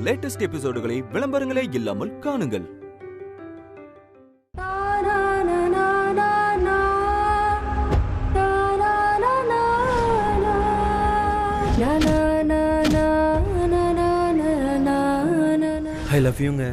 Latest எபிசோடுகளை விளம்பரங்களே இல்லாமல் காணுங்கள். I love youங்க.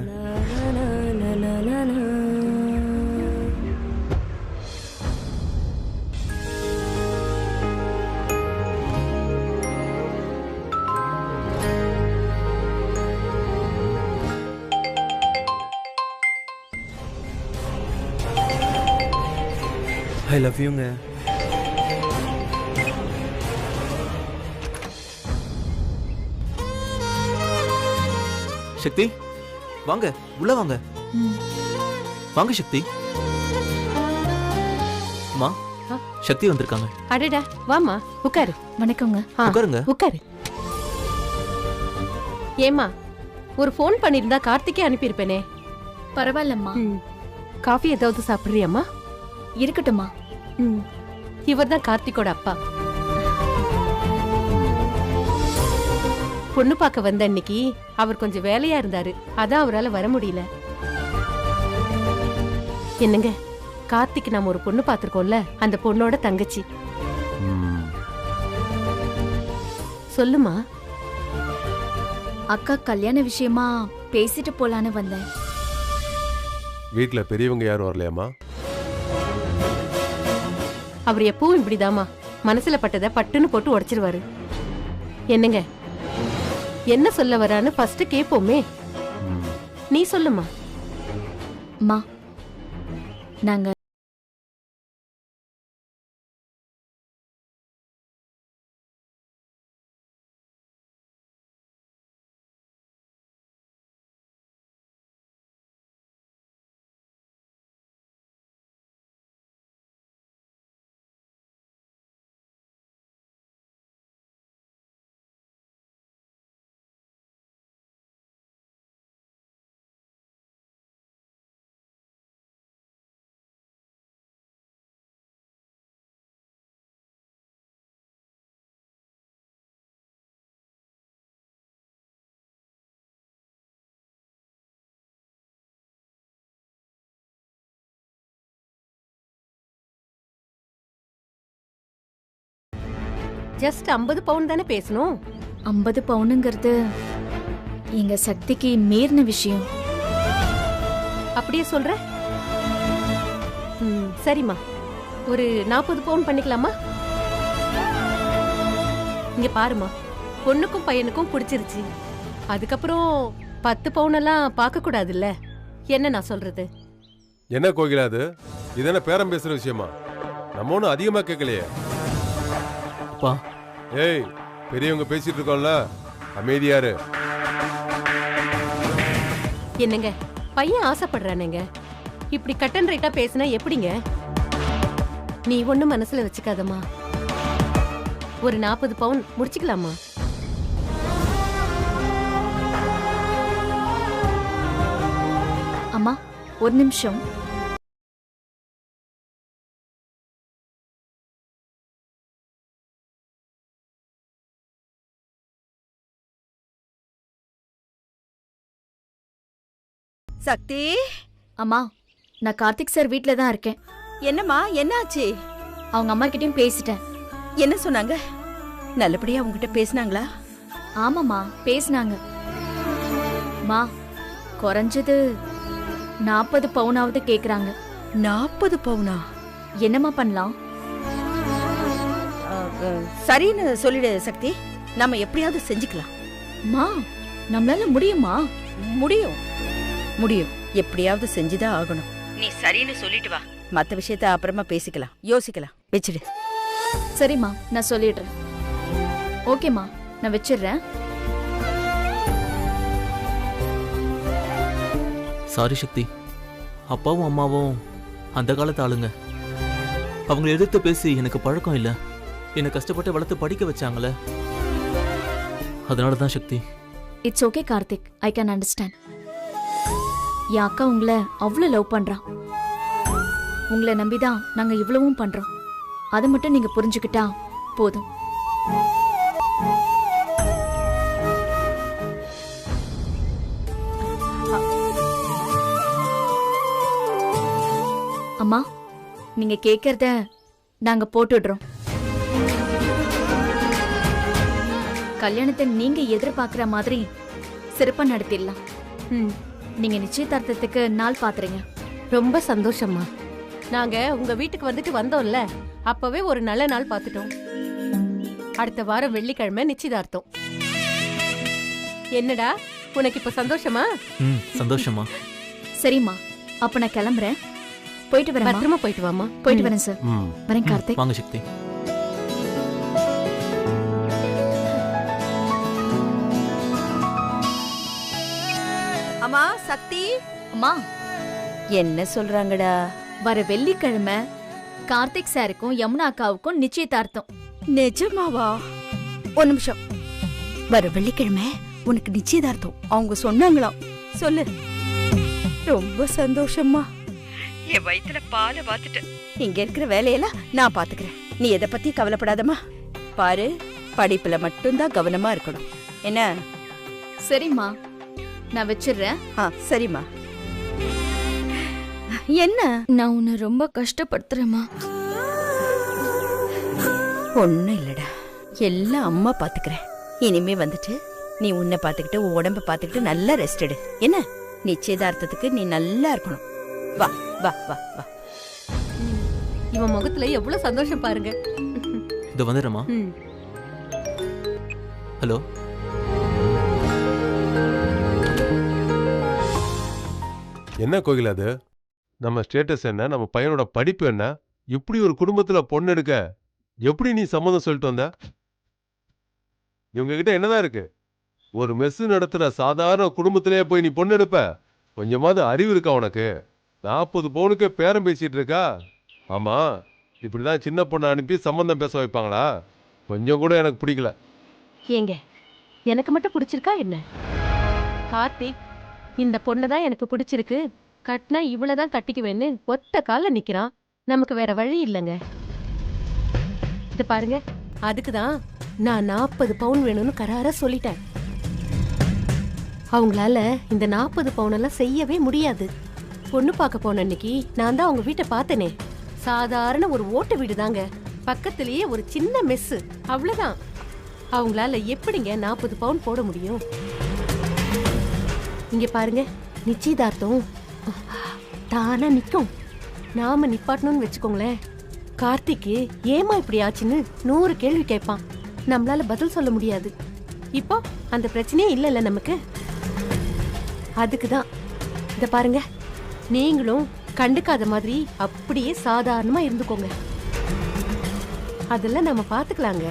I love youங்க. சக்தி வாங்க, உள்ள வாங்க. வாங்க சக்தி. அம்மா, சக்தி வந்திருக்காங்க. அடடா, வாமா, உட்காரு. வணக்கங்க. உட்காருங்க. உட்காரு. ஏமா, ஒரு ஃபோன் பண்ணிருந்தா கார்த்திகே அனுப்பியிருப்பேனே. பரவாயில்லம்மா. காஃபி ஏதாவது சாப்பிடுறியாம்மா? இருக்கட்டும்மா. இவர் தான் கார்த்திகோட அப்பா. பொண்ணு பார்க்க வந்த அன்னைக்கு அவர் கொஞ்சம் வேலையா இருந்தாரு, அதான் அவரால் வர முடியல. என்னங்க, கார்த்திக் நாம ஒரு பொண்ணு பார்த்திருக்கோம்ல, அந்த பொண்ணோட தங்கச்சி. சொல்லுமா. அக்கா கல்யாண விஷயமா பேசிட்டு போலான்னு வந்தேன். வீட்ல பெரியவங்க யாரும் வரலையாமா? அவர் எப்பவும் இப்படிதாமா, மனசுல பட்டதை பட்டுன்னு போட்டு உடைச்சிருவாரு. என்னங்க, என்ன சொல்ல வரான்னு ஃபர்ஸ்ட் கேப்போமே. நீ சொல்லுமா. அம்மா, நாங்க ஜஸ்ட் 50 பவுன் தானே பேசணும். 50 பவுனுங்கிறது எங்க சக்திக்கு மீறின விஷயம். அப்படியே சொல்ற? சரிம்மா, ஒரு 40 பவுன் பண்ணிக்கலாமா? இங்க பாருமா, பொண்ணுக்கும் பையனுக்கும் பிடிச்சிருச்சு. அதுக்கப்புறம் 10 பவுன் எல்லாம் பார்க்க கூடாதுல்ல. என்ன நான் சொல்றது? என்ன கோகிலா, அது இதென்ன பேரம் பேசுற விஷயமா? நம்ம ஒன்னும் அதிகமா கேட்கலையே. அப்பா, ஏய், பெரியவங்க பேசிட்டு இருக்கோம்ல, அமைதியாரு. என்னங்க, பையன் ஆசைப்படுறானுங்க, இப்படி கட் அண்ட் ரைட்டா பேசினா எப்படிங்க? நீ ஒண்ணும் மனசுல வச்சுக்காதம்மா. ஒரு 40 பவுன் முடிச்சுக்கலாமா? அம்மா, ஒரு நிமிஷம். சக்தி. அம்மா, நான் கார்த்திக் சார் வீட்ல தான் இருக்கேன். என்னம்மா, என்னாச்சு? அவங்க அம்மா கிட்டயும் பேசிட்டேன். என்ன சொன்னாங்க? நல்லபடியா உங்ககிட்ட பேசினாங்களா? ஆமாம்மா, பேசினாங்க. மா, குறைஞ்சது 40 பவுனாவது கேக்குறாங்க. 40 பவுனா? என்னம்மா பண்ணலாம்? சரின்னு சொல்லிடு சக்தி, நம்ம எப்படியாவது செஞ்சுக்கலாம். மா, நம்மளால முடியுமா? முடியும் முடியும், எப்படியாவது செஞ்சுதான் ஆகணும். நீ சரின்னு சொல்லிட்டு வா, மத்த விஷயத்த அப்புறமா பேசிக்கலாம், யோசிக்கலாம். வச்சிடு. சரிம்மா, நான் சொல்லிடுறேன். ஓகேம்மா, நான் வச்சிடுறேன். சாரி சக்தி, அப்பாவும் அம்மாவும் அந்த காலத்து ஆளுங்க. அவங்க எதிர்த்து பேசி எனக்கு பழக்கம் இல்லை. என்னை கஷ்டப்பட்டு வளர்த்து படிக்க வச்சாங்களே, அதனால தான் Shakti. It's okay Karthik, I can understand. என் அக்கா உங்களை அவ்வளோ லவ் பண்றா. உங்களை நம்பிதான் நாங்க இவ்வளவும் பண்றோம். அதை மட்டும் நீங்க புரிஞ்சுக்கிட்டா போதும். அம்மா நீங்க கேக்குறத நாங்க போட்டுடுறோம். கல்யாணத்தை நீங்க எதிர்பார்க்கிற மாதிரி சிறப்பா நடத்திடலாம். ம், நீங்க நிச்சயதார்த்தத்துக்கு நாள் பாத்துறீங்க. ரொம்ப சந்தோஷம்மா. நாங்க உங்க வீட்டுக்கு வந்துட்டு வந்தோம்ல, அப்பவே ஒரு நல்ல நாள் பார்த்துட்டோம். அடுத்த வாரம் வெள்ளிக்கிழமை நிச்சயதார்த்தம். என்னடா உனக்கு இப்ப சந்தோஷமா? ம் சந்தோஷமா. சரிம்மா, அப்ப நான் கிளம்புறேன். போயிட்டு வரேன். பத்திரமா போயிட்டு வாமா. போயிட்டு வரேன் சார். ம் வரேன் கார்த்திக். வாங்க சக்தி. அம்மா சக்தி, அம்மா என்ன சொல்றாங்கடா? வர வெள்ளிக்கிழமை கார்த்திக் சாருக்கும் யமுனா அக்காவுக்கும் நிச்சயதார்த்தம். நிஜமாவா? ஒரு நிமிஷம். வர வெள்ளிக்கிழமை உனக்கு நிச்சயதார்த்தம் அவங்க சொன்னாங்களாம். சொல்லு. ரொம்ப சந்தோஷமா. என் வயித்துல பாலை வாத்துட்டேன். இங்க இருக்கிற வேலையெல்லாம் நான் பாத்துக்கிறேன். நீ எதை பத்தி கவலைப்படாதம்மா. பாரு, படிப்புல மட்டும்தான் கவனமா இருக்கணும். என்ன? சரிம்மா, நான் வச்சிடுறேன். சரிம்மா. என்ன? நான் உன்னை ரொம்ப கஷ்டப்படுத்துறேம்மா. ஒண்ணும் இல்லடா, எல்லாம் அம்மா பாத்துக்கிறேன். இனிமே வந்துட்டு நீ உன்னை பாத்துக்கிட்டு உன் உடம்ப பாத்துக்கிட்டு நல்லா ரெஸ்ட் எடு. என்ன? நிச்சயதார்த்தத்துக்கு நீ நல்லா இருக்கணும். வா வா வா வா. இவன் முகத்துல எவ்வளவு சந்தோஷம் பாருங்க. இது வந்துடுறமா? ம். ஹலோ. என்ன கோகிலா அது? நம்ம ஸ்டேட்டஸ் என்ன, நம்ம பையனோட படிப்பு என்ன, இப்படி ஒரு குடும்பத்துல பொண்ணு எடுக்க எப்படி நீ சம்மதம் சொல்லிட்டு வந்த? இவங்க கிட்ட என்னதான் இருக்கு? ஒரு மெஸ் நடத்துற சாதாரண குடும்பத்திலேயே போய் நீ பொண்ணு எடுப்ப? கொஞ்சமாவது அறிவு இருக்கா உனக்கு? 40 பவுனுக்கே பேரம் பேசிட்டு இருக்கா? ஆமா, இப்படிதான் சின்ன பொண்ணை அனுப்பி சம்பந்தம் பேச வைப்பாங்களா? கொஞ்சம் கூட எனக்கு பிடிக்கல. ஏங்க, எனக்கு மட்டும் பிடிச்சிருக்கா என்ன? கார்த்திக் இந்த பொண்ணு தான் எனக்கு பிடிச்சிருக்கு, கட்டினா இவ்வளவுதான் கட்டிக்குவேன்னு ஒத்த கால நிக்கிறான். நமக்கு வேற வழி இல்லைங்க. இது பாருங்க, அதுக்குதான் நான் 40 பவுன் வேணும்னு கராரா சொல்லிட்டேன். அவங்களால இந்த 40 பவுன் எல்லாம் செய்யவே முடியாது. பொண்ணு பார்க்க போன அன்னைக்கு நான் தான் அவங்க வீட்டை பார்த்தேனே. சாதாரண ஒரு ஓட்டு வீடு தாங்க, பக்கத்திலேயே ஒரு சின்ன மெஸ், அவ்வளவுதான். அவங்களால எப்படிங்க 40 பவுன் போட முடியும்? இங்க பாருங்க, நிச்சயதார்த்தம் தானா நிக்கும். நாம நிப்பாட்டணும்னு வச்சுக்கோங்களேன், கார்த்திக்கு ஏமா இப்படி ஆச்சுன்னு 100 கேள்வி கேட்பான். நம்மளால பதில் சொல்ல முடியாது. இப்போ அந்த பிரச்சனையே இல்லைல்ல நமக்கு. அதுக்குதான் இத பாருங்க, நீங்களும் கண்டுக்காத மாதிரி அப்படியே சாதாரணமா இருந்துக்கோங்க. அதெல்லாம் நம்ம பாத்துக்கலாங்க.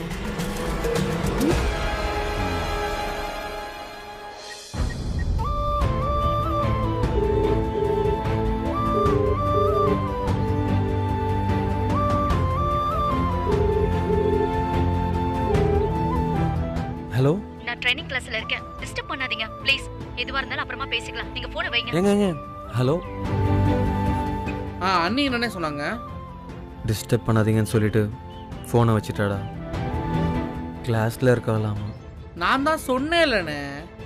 ஹலோ. நான் ட்ரைனிங் கிளாஸ்ல இருக்கேன். டிஸ்டர்ப் பண்ணாதீங்க ப்ளீஸ். எதுவா இருந்தாலும் அப்புறமா பேசிக்கலாம். நீங்க போனை வைங்க. ஏங்க ஹலோ. அண்ணி என்னன்னே சொன்னாங்க? டிஸ்டர்ப் பண்ணாதீங்கன்னு சொல்லிட்டு ஃபோனை வச்சுட்டாடா. கிளாஸ்ல இருக்கலாமா? நான் தான் சொன்னேன்லண்ணே,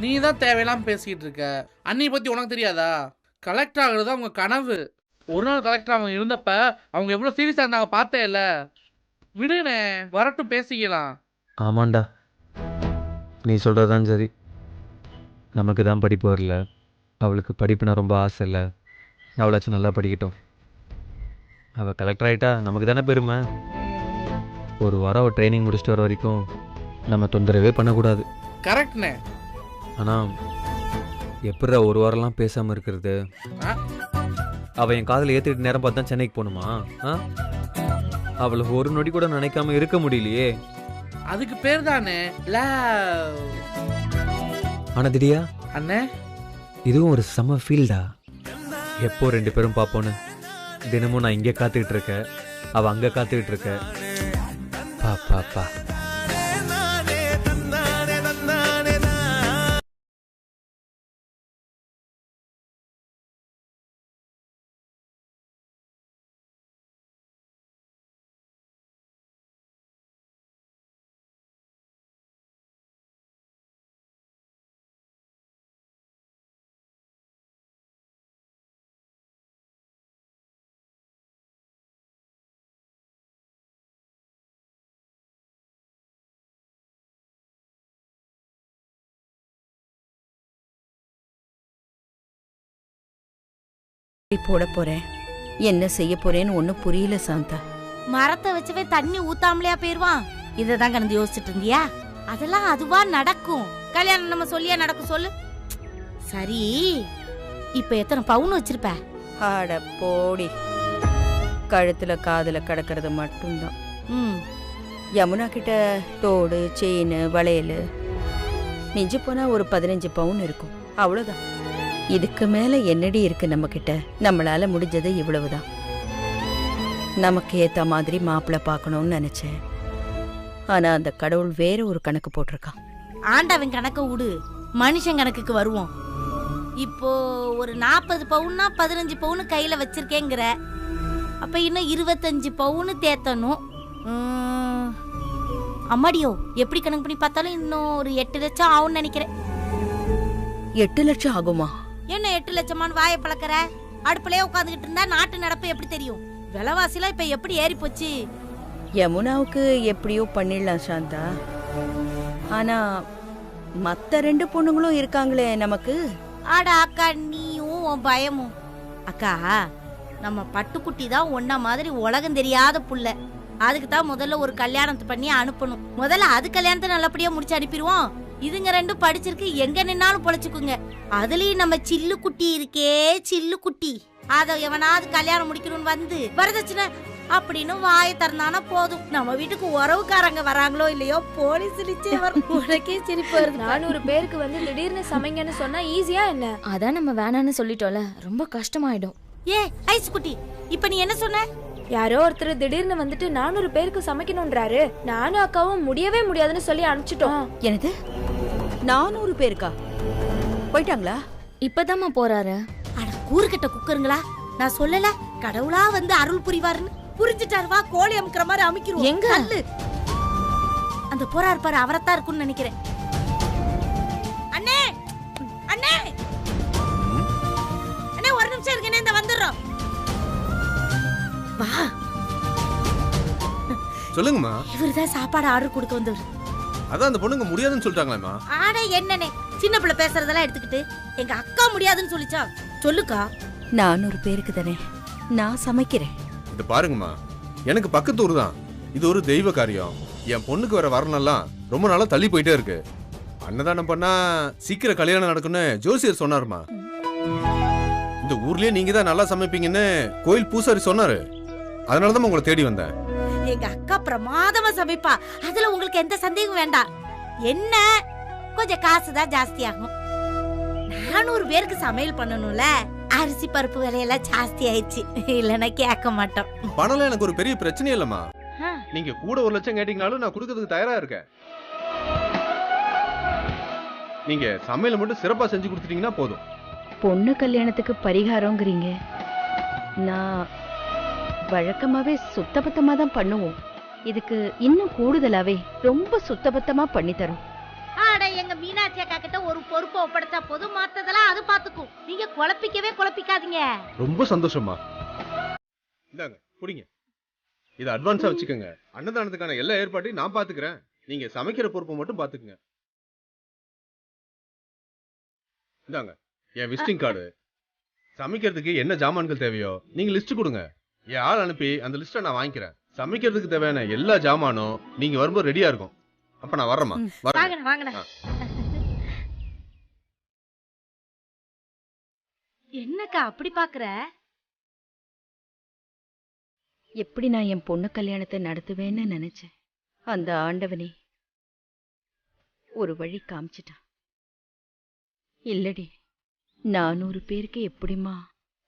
நீ தான் தேவையில்லாம பேசிக்கிட்டு இருக்க. அண்ணி பத்தி உனக்கு தெரியாதா? கலெக்டர் ஆகுறது அவங்க கனவு. ஒரு நாள் கலெக்டர் அவங்க இருந்தப்ப அவங்க எவ்வளவு சீரியஸா இருந்தாங்க பார்த்தே இல்ல. விடுனே, வரட்டும் பேசிக்கலாம். ஆமாண்டா, நீ சொல்கிறதான் சரி. நமக்கு தான் படிப்பு வரல, அவளுக்கு படிப்புனா ரொம்ப ஆசை இல்லை. அவளாச்சும் நல்லா படிக்கட்டும். அவள் கலெக்டர் ஆகிட்டா நமக்கு தானே பெருமை. ஒரு வாரம் அவள் ட்ரைனிங் முடிச்சுட்டு வர வரைக்கும் நம்ம தொந்தரவே பண்ணக்கூடாது. கரெக்ட்ண்ணே. ஆனால் எப்படிடா ஒரு வாரம்லாம் பேசாமல் இருக்கிறது? அவள் என் காதில் ஏற்றிட்டு நேரம் பார்த்து தான் சென்னைக்கு போகணுமா? அவளை ஒரு நொடி கூட நினைக்காம இருக்க முடியலையே. அதுக்கு பேர் தானே லவ். ஆனால் திடீயா அண்ணே, இதுவும் ஒரு செம ஃபீல்டா. எப்போ 2 பேரும் பார்ப்போன்னு தினமும் நான் இங்கே காத்துக்கிட்டு இருக்கேன், அவள் அங்கே காத்துக்கிட்டு இருக்க. பா பா பா போட போறேன், என்ன செய்ய போறேன்னு ஒன்னும் புரியல சாந்தா. மரத்தை வச்சவே தண்ணி ஊத்தாமலையா போயிருவான்? இததான் கடந்து யோசிச்சுட்டு இருந்தியா? அதெல்லாம் அதுவா நடக்கும். கல்யாணம் நம்ம சொல்லியா நடக்கும் சொல்லு. சரி, இப்ப எத்தனை பவுன் வச்சிருப்ப? ஆட போடி, கழுத்துல காதுல கிடக்கிறது மட்டும்தான். யமுனா கிட்ட தோடு, செயின், வளையல் மிஞ்சி போனா ஒரு 15 பவுன் இருக்கும், அவ்வளவுதான். இதுக்கு மேல என்னடி இருக்கு நம்ம கிட்ட? நம்மளால முடிஞ்சது இவ்வளவுதான். நமக்கு ஏத்த மாதிரி மாப்பிள்ளை பார்க்கணும்னு நினைச்சேன். ஆனா அந்த கடவுள் வேற ஒரு கணக்கு போட்டிருக்கான். ஆண்டவன் கணக்க விடு, மனுஷன் கணக்குக்கு வருவோம். இப்போ ஒரு 40 பவுன்னா 15 பவுன் கையில வச்சிருக்கேங்கிற, அப்ப இன்னும் 25 பவுன் தேத்தணும். அம்மாடியோ, எப்படி கணக்கு பண்ணி பார்த்தாலும் இன்னும் ஒரு 8 லட்சம் ஆகும்னு நினைக்கிறேன். 8 லட்சம் ஆகுமா? என்ன 8 லட்சமான்னு வாயை பழக்கிற? அடுப்புலயே உட்காந்துக்கிட்டு இருந்தா நாட்டு நடப்பு எப்படி தெரியும்? விலைவாசிலாம் இப்ப எப்படி ஏறி போச்சு. யமுனாவுக்கு எப்படியோ பண்ணிடலாம் சாந்தா. ஆனா மத்த 2 பொண்ணுங்களும் இருக்காங்களே நமக்கு. ஆடா அக்கா, நீயும் உன் பயமும். அக்கா, நம்ம பட்டுக்குட்டி தான் ஒன்ன மாதிரி உலகம் தெரியாத புள்ள. அதுக்கு தான் முதல்ல ஒரு கல்யாணத்தை பண்ணி அனுப்பணும். முதல்ல அது கல்யாணத்தை நல்லபடியா முடிச்சு அனுப்பிடுவோம். இதுங்க 2 படிச்சிருக்கு, எங்க நின்னாலும் பொழைச்சுக்குங்க. அதுலயும் நம்ம சில்லு குட்டி இருக்கே, சில்லு குட்டி, அத எவனாவது கல்யாணம் முடிக்கணும்னு வந்து வரதட்சணை அப்படின்னு வாயை திறந்தானா போதும். நம்ம வீட்டுக்கு உறவுக்காரங்க வராங்களோ இல்லையோ, போலீஸ் உனக்கே சிரிப்பு வருது. 400 பேருக்கு வந்து திடீர்னு சமைங்கன்னு சொன்னா ஈஸியா என்ன? அதான் நம்ம வேணான்னு சொல்லிட்டோம்ல, ரொம்ப கஷ்டமாயிடும். ஏ ஐஸ் குட்டி, இப்ப நீ என்ன சொன்ன? யாரோ ஒருத்தர் திடீர்னு வந்துட்டு 400 பேருக்கு சமைக்கணும்ன்றாரு. நானும் அக்காவும் முடியவே முடியாதுன்னு சொல்லி அனுப்பிச்சிட்டோம். எனது 400 பேருக்கா? போயிட்டாங்களா? இப்பதாம்மா போறாரு. அட கூறுகட்ட குக்கருங்களா, நான் சொல்லல கடவுளா வந்து அருள் புரிவாருன்னு? புரிஞ்சுட்டாரு. வா, கோழி அமுக்குற மாதிரி அமுக்கிடுவோம். எங்க? அந்த போறாரு பாரு, அவரத்தான் இருக்கும்னு நினைக்கிறேன். அண்ணே, அண்ணே, அண்ணே, ஒரு நிமிஷம் இருக்கேன், இந்த வந்துடுறோம். வா. சொல்லுங்கம்மா. இவருதான் சாப்பாடு ஆர்டர் கொடுக்க வந்தவர். அதான் அந்த பொண்ணுங்க முடியாதுன்னு சொல்லிட்டாங்களேம்மா. ஆட என்னனே, சின்ன பிள்ளை பேசுறதெல்லாம் எடுத்துக்கிட்டு எங்க அக்கா முடியாதுன்னு சொல்லிச்சா? சொல்லுக்கா. 400 பேருக்கு தானே நான் சமைக்கிறேன். இது பாருங்கம்மா, எனக்கு பக்கத்து ஊர் தான். இது ஒரு தெய்வ காரியம். என் பொண்ணுக்கு வர வரனெல்லாம் ரொம்ப நாளா தள்ளி போயிட்டே இருக்கு. அன்னதானம் பண்ணா சீக்கிரம் கல்யாணம் நடக்கும்னு ஜோசியர் சொன்னாருமா. இந்த ஊர்லயே நீங்க தான் நல்லா சமைப்பீங்கன்னு கோயில் பூசாரி சொன்னாரு. அதனாலதான் உங்களை தேடி வந்தேன். எங்க அக்கா பிரமாதமா சமைப்பா, அதுல உங்களுக்கு எந்த சந்தேகம் வேண்டாம். என்ன கொஞ்சம் காசுதான் ஜாஸ்தி ஆகும். 400 பேருக்கு சமையல் பண்ணணும்ல, அரிசி பருப்பு விலையெல்லாம் ஜாஸ்தி ஆயிடுச்சு. இல்லன்னா கேட்க மாட்டோம். பணம் எனக்கு ஒரு பெரிய பிரச்சனை இல்லம்மா. நீங்க கூட 1 லட்சம் கேட்டீங்கனாலும் நான் கொடுக்கறதுக்கு தயாரா இருக்கேன். நீங்க சமையல மட்டும் சிறப்பா செஞ்சு கொடுத்துட்டீங்கன்னா போதும். பொண்ணு கல்யாணத்துக்கு பரிகாரங்கிறீங்க. நான் வழக்கமாவே சுத்தபத்தமா தான் பண்ணுவோம். இதுக்கு இன்னும் கூடுதலாவே ரொம்ப சுத்தபத்தமா பண்ணி தரும். ஆட எங்க மீனாட்சி அக்கா கிட்ட ஒரு பொறுப்பை ஒப்படைச்சா போதும், மத்ததெல்லாம் அது பாத்துக்கும். நீங்க குழப்பிக்காதீங்க. ரொம்ப சந்தோஷமா. இந்தாங்க புடிங்க. இத அட்வான்ஸா வச்சுக்கோங்க. அன்னதானத்துக்கான எல்லா ஏற்பாட்டையும் நான் பாத்துக்கிறேன். நீங்க சமைக்கிற பொறுப்பை மட்டும் பாத்துக்குங்க. இந்தாங்க என் விசிட்டிங் கார்டு. சமைக்கிறதுக்கு என்ன ஜாமான்கள் தேவையோ நீங்க லிஸ்ட் கொடுங்க. என் ஆள் அனுப்பி அந்த லிஸ்ட்டை நான் வாங்கிக்கிறேன். சமைக்கிறதுக்கு தேவையான எல்லா ஜாமானும் நீங்க வரும்போது ரெடியா இருக்கும். அப்ப நான் வரேம்மா. வாங்கண்ணா. என்னக்கா அப்படி பாக்குற? எப்படி நான் என் பொண்ணு கல்யாணத்தை நடத்துவேன்னு நினைச்சேன். அந்த ஆண்டவனே ஒரு வழி காமிச்சிட்டான். இல்லடி, 400 பேருக்கு எப்படிமா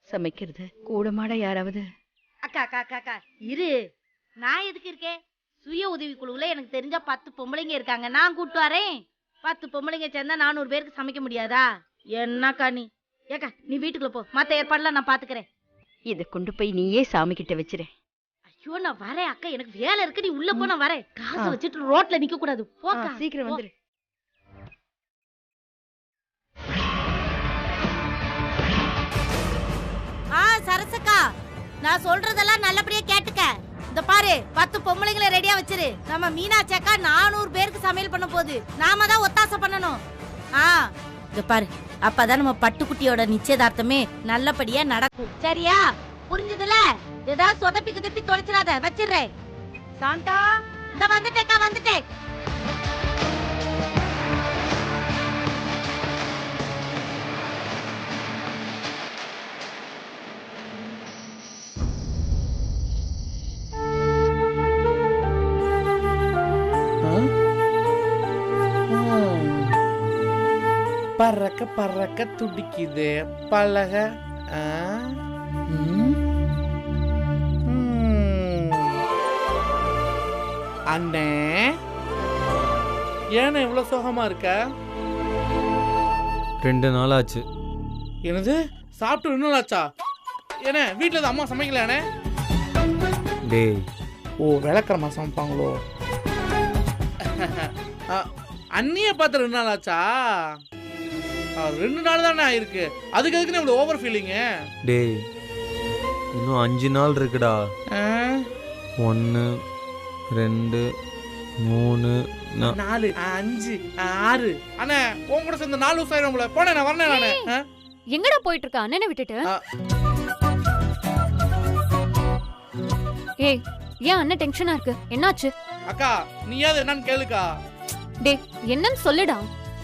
சமைக்கிறது? கூடமாட யாராவது? அக்கா இரு, நான் எதுக்கு இருக்கேன்? சுய உதவி குழுவுல எனக்கு தெரிஞ்ச 10 பொம்பளைங்க இருக்காங்க, நான் கூட்டு வரேன். 10 பொம்பளைங்க சேர்ந்தா 400 பேருக்கு சமைக்க முடியாதா? என்னக்கா நீ? ஏக்கா நீ வீட்டுக்குள்ள போ, மத்த ஏற்பாடுலாம் நான் பாத்துக்கிறேன். இதை கொண்டு போய் நீயே சாமி கிட்ட வச்சிரு. ஐயோ நான் வரேன் அக்கா, எனக்கு வேலை இருக்கு, நீ உள்ள போ, நான் வரேன். காசு வச்சுட்டு ரோட்ல நிக்க கூடாது, போக்கா. சீக்கிரம் வந்துரு. சரசக்கா, நான் சொல்றதெல்லாம் நல்லபடியா கேட்டுக்க. இந்த பாரு, 10 பொம்பளைங்களை ரெடியா வச்சிரு. நம்ம மீனாட்சி அக்கா 400 பேருக்கு சமையல் பண்ண போகுது. நாம தான் ஒத்தாசை பண்ணணும். இந்த பாரு, அப்பதான் நம்ம பட்டுக்குட்டியோட நிச்சயதார்த்தமே நல்லபடியா நடக்கும். சரியா? புரிஞ்சதுல? ஏதாவது சொதப்பி கிதப்பி தொலைச்சிடாத, வச்சிடுறேன். சாந்தா, இந்த வந்துட்டேக்கா, வந்துட்டேன். பறக்க பறக்க துடிக்குது பலக. அண்ணே, ஏன்னா இவ்வளவு சோகமா இருக்க? 2 நாள் ஆச்சு. என்னது, சாப்பிட்டு 2 நாள் ஆச்சா? ஏன்னா வீட்டுல அம்மா சமைக்கலானே? டேய், ஓ, விளக்கரமா சமைப்பாங்களோ? அண்ணிய பார்த்து 2 நாள் ஆச்சா? 2 நாள் தானே ஆயிருக்கு, அதுக்கு எதுக்கு இவ்வளவு ஓவர் ஃபீலிங்? டேய், இன்னும் 5 நாள் இருக்குடா. 1 2 3 4 5 6. அண்ணே, உன் கூட சேர்ந்து 4 வருஷம் ஆயிரும். போனே, நான் வரேன். நானே எங்கடா போயிட்டு இருக்க? அண்ணனை விட்டுட்டு. ஏய், ஏன் அண்ணன் டென்ஷனா இருக்கு? என்னாச்சு? அக்கா, நீயாவது என்னன்னு கேளுக்கா. டேய், என்னன்னு சொல்லுடா.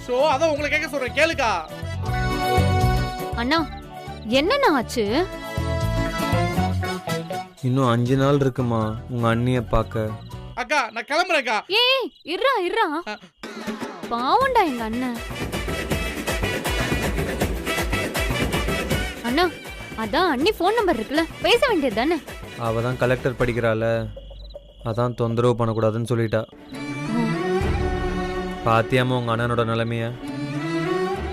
சோ அதான் உங்களை கேட்க சொல்றேன், கேளுக்கா. அண்ணா, என்னண்ணா ஆச்சு? இன்னும் 5 நாள் இருக்குமா உங்க அண்ணிய பார்க்க. அக்கா, நான் கிளம்புறேன்க்கா. ஏய், இருடா. பாவம்டா எங்க அண்ணன். அண்ணா, அதான் அண்ணி ஃபோன் நம்பர் இருக்குல்ல, பேச வேண்டியது தானே? அவ தான் கலெக்டர் படிக்கிறாள, அதான் தொந்தரவு பண்ணக்கூடாதுன்னு சொல்லிட்டா. பாத்தியாம உங்க அண்ணனோட நிலைமைய?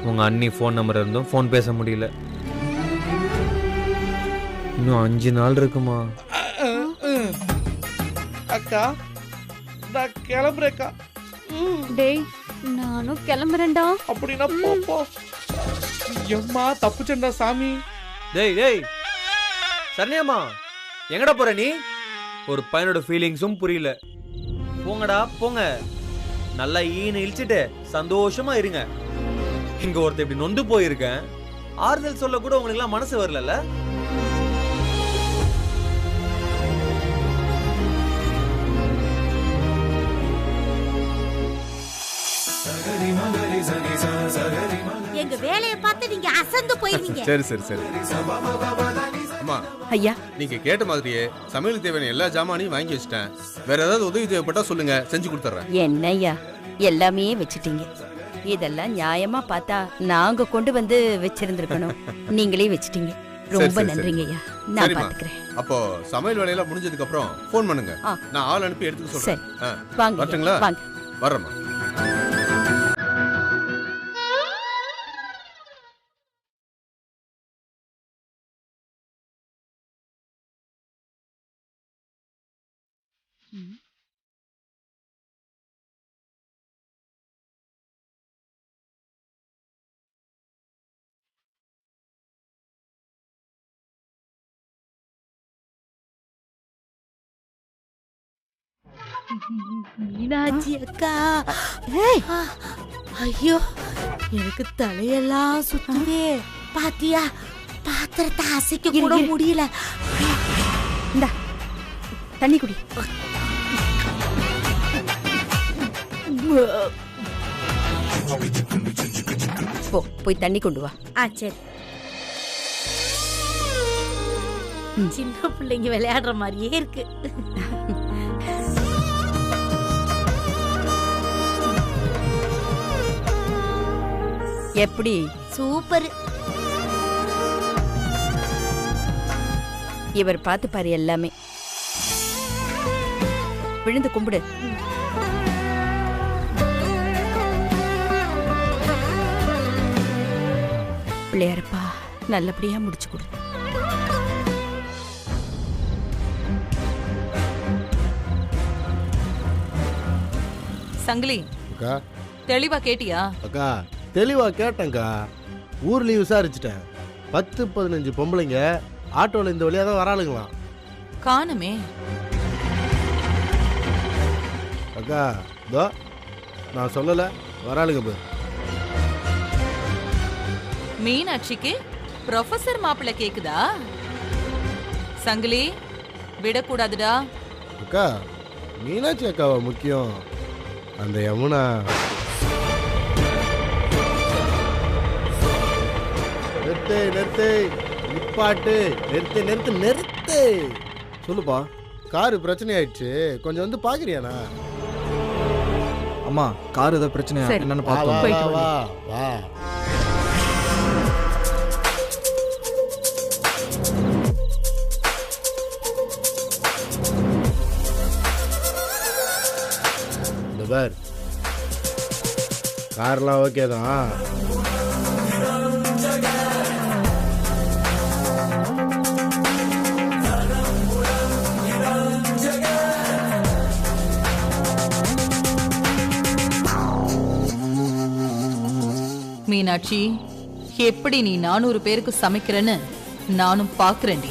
உங்க அண்ணி ஃபோன் நம்பர் இருந்தும் ஃபோன் பேச முடியல. இன்னும் 5 நாள் இருக்குமா? அக்கா, நான் கிளம்புறேக்கா. டேய், நானும் கிளம்புறேன்டா. அப்படின்னா போ. எம்மா, தப்புச்சண்டா சாமி. டேய் சரண்யாமா, எங்கடா போற நீ? ஒரு பையனோட ஃபீலிங்ஸும் புரியல. போங்கடா போங்க, நல்லா ஈன்னு இழிச்சிட்டு சந்தோஷமா இருங்க. இங்க ஒருத்தர் இப்படி நொந்து போயிருக்கேன், ஆறுதல் சொல்ல கூட உங்களுக்கு எல்லாம் மனசு வரல. எங்க வேலையை பார்த்து நீங்க அசந்து போயிருவீங்க. சரி. அம்மா, ஐயா, நீங்க கேட்ட மாதிரியே சமையலுக்கு தேவையான எல்லா ஜாமானையும் வாங்கி வச்சிட்டேன். வேற ஏதாவது உதவி தேவைப்பட்டா சொல்லுங்க, செஞ்சு கொடுத்துறேன். என்னய்யா எல்லாமே வச்சிட்டீங்க. இதெல்லாம் நியாயமா பார்த்தா நாங்க கொண்டு வந்து வச்சிருந்திருக்கணும். நீங்களே வச்சிட்டீங்க. ரொம்ப சரி. நன்றிங்க ஐயா. நான் சரிம்மா. பாத்துக்கிறேன். அப்போ சமையல் வேலையெல்லாம் முடிஞ்சதுக்கு அப்புறம் ஃபோன் பண்ணுங்க. ஆ. நான் ஆள் அனுப்பி எடுத்துக்க சொல்றேன். வாங்க ஐயா, வரட்டுங்களா? வாங்க. வர்றேம்மா. மீனாட்சி அக்கா, ஐயோ, எனக்கு தலையெல்லாம் சுத்துதே. பாத்தியா, பாத்திரத்தை அசைக்க கூட முடியல. இந்தா, தண்ணி குடி. போய் தண்ணி கொண்டு வா. சரி. சின்ன பிள்ளைங்க விளையாடுற மாதிரியே இருக்கு. எப்படி? சூப்பர். இவர் பார்த்து பாரு, எல்லாமே விழுந்து கும்பிடு. பிள்ளையாரப்பா, நல்லபடியா முடிச்சு கொடு. சங்கிலி, அக்கா, தெளிவா கேட்டியா? அக்கா தெளிவா கேட்டேங்க்கா. ஊர்லயும் விசாரிச்சுட்டேன். 10-15 பொம்பளைங்க ஆட்டோல இந்த வழியா தான் வராளுங்களாம். காணுமே. அக்கா, இதோ நான் சொல்லல, வராளுங்க பாரு. மீனாட்சிக்கு ப்ரொஃபசர் மாப்பிள்ளை கேக்குதா? சங்கிலி விடக்கூடாதுடா. அக்கா மீனாட்சி அக்காவா முக்கியம், அந்த யமுனா. நிறுத்து நிறுத்து, நிப்பாட்டு, நிறுத்து நிறுத்து நிறுத்து. சொல்லுப்பா, காரு பிரச்சனை ஆயிடுச்சு, கொஞ்சம் வந்து பாக்குறியாண்ணா? அம்மா கார் ஏதோ பிரச்சனையா என்னன்னு வா வா பார்த்தோம். வா வா. இந்த பார், கார்லாம் ஓகே தான். மீனாட்சி, எப்படி நீ 400 பேருக்கு சமைக்கிறேன்னு நானும் பாக்குறேன்டி.